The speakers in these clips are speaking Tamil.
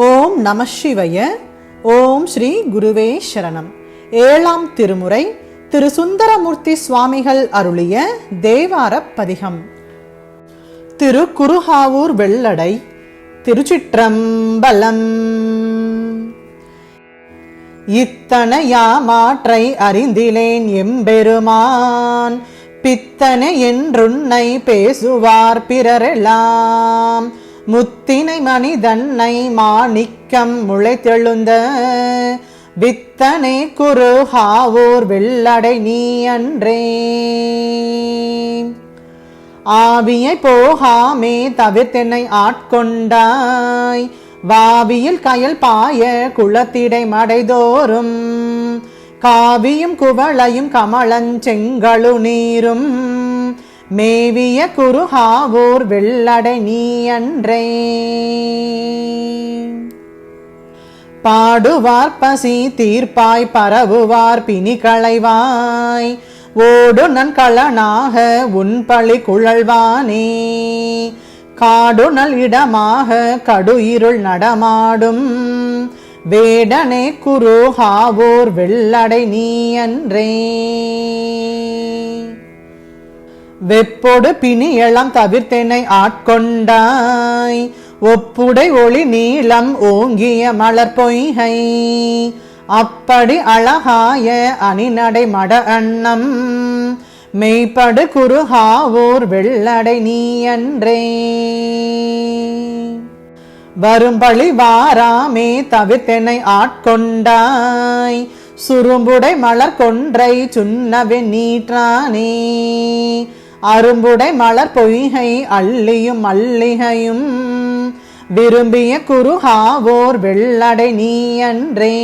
ஓம் நம சிவய. ஓம் ஸ்ரீ குருவே சரணம். ஏழாம் திருமுறை திரு சுந்தரமூர்த்தி சுவாமிகள் அருளிய தேவார பதிகம். திரு குருகாவூர் வெள்ளடை. திருச்சிற்றம்பலம். இத்தனையா மாற்றை அறிந்திலேன் எம்பெருமான், பித்தனை என்றுன்னை பேசுவார் பிறரெல்லாம். முத்தினை மனிதன்னை மாணிக்கம் முளைத்தெழுந்த, வித்தனை குருகாவூர் வெள்ளடை நீ அன்றே. ஆவியை போகாமே தவிர்த்தென்னை ஆட்கொண்டாய், வாவியில் கயல் பாய குளத்திடை மடைதோறும். காவியும் குவளையும் கமலஞ்செங்கழு நீரும், மேவிய குருகாவூர் வெள்ளடை நீ அன்றே. பாடுவார் பசி தீர்ப்பாய் பரவுவார் பிணி களைவாய், ஓடு நன்களனாக உன் பழி குழல்வானே. காடுநல் இடமாக கடு இருள் நடமாடும், வேடனே குருகாவூர் வெள்ளடை நீ அன்றே. வெப்பொடு பிணி எழம் தவிர்த்தெனை ஆட்கொண்டாய், ஒப்புடை ஒளி நீளம் ஓங்கிய மலர் பொய்கை. அப்படி அழகாய அணிநடை மட அன்னம், மெய்ப்படு குருகாவூர் வெள்ளடை நீ அன்றே. வரும்பழி வாராமே தவிர்த்தெனை ஆட்கொண்டாய், சுரும்புடை மலர் கொன்றை சுண்ணவே நீற்றானே. அரும்புடை மலர் பொய்கை அள்ளியும் மல்லிகையும், விரும்பிய குருகாவூர் வெள்ளடை நீ அன்றே.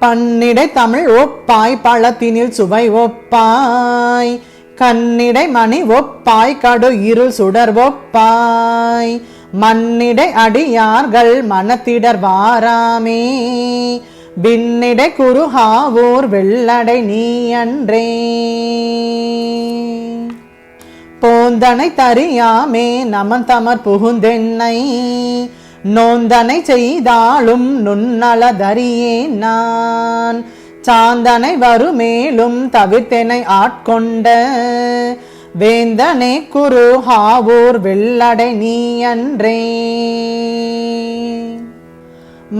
பன்னிடை தமிழ் ஒப்பாய் பழத்தினில் சுவை ஒப்பாய், கண்ணிடை மணி ஒப்பாய் கடு இருள் சுடர் ஒப்பாய். மண்ணிடை அடியார்கள் மனத்திடர் வாராமே, விண்ணிடை குருகாவூர் வெள்ளடை நீ அன்றே. போந்தனை தறியாமே நமன் தமர் புகுந்தென்னை, நோந்தனை செய்தாலும் நுண்ணளதறியே நான். சாந்தனை வருமேலும் தவிர்த்தெனை ஆட்கொண்ட, வேந்தனே குருகாவூர் வெள்ளடை நீ அன்றே.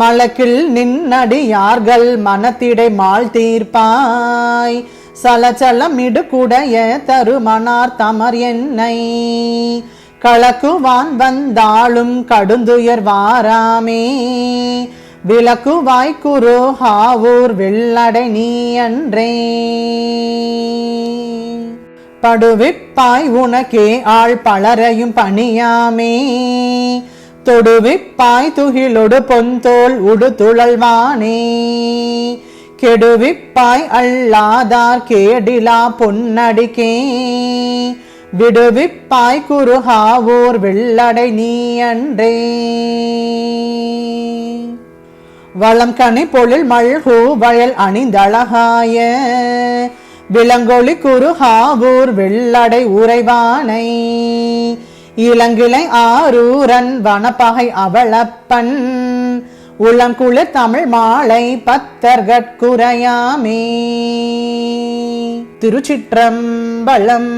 மலக்கில் நின்னடியார்கள் மனத்திடை மால் தீர்ப்பாய், சலச்சலம் இடுகுடைய தருமனார் தமர் என்னை. கலக்குவான் வந்தாலும் கடுந்துயர் வாராமே, விளக்குவாய் குருகாவூர் வெள்ளடை நீ அன்றே. படுவிப்பாய் உனக்கே ஆள் பலரையும் பணியாமே, தொடுவிப்பாய் துகிலொடு பொன்தோல் உடு துழல்வானே. கெடுவிப்பாய் அல்லாதார் கேடிலா பொன்னடிக்கே, விடுவிப்பாய் குருகாவூர் வெள்ளடை நீ அன்றே. வளம் கனி பொழில் மல்கு வயல் அணிந்தழகாய, விலங்கொளி குருகாவூர் வெள்ளடை உறைவானை. இளங்கிளை ஆரூரன் வனப்பகை அவளப்பன், உளங்குளிர் தமிழ் மாலை பத்தர்கட்குறையாமே. திருச்சிற்றம்பலம்.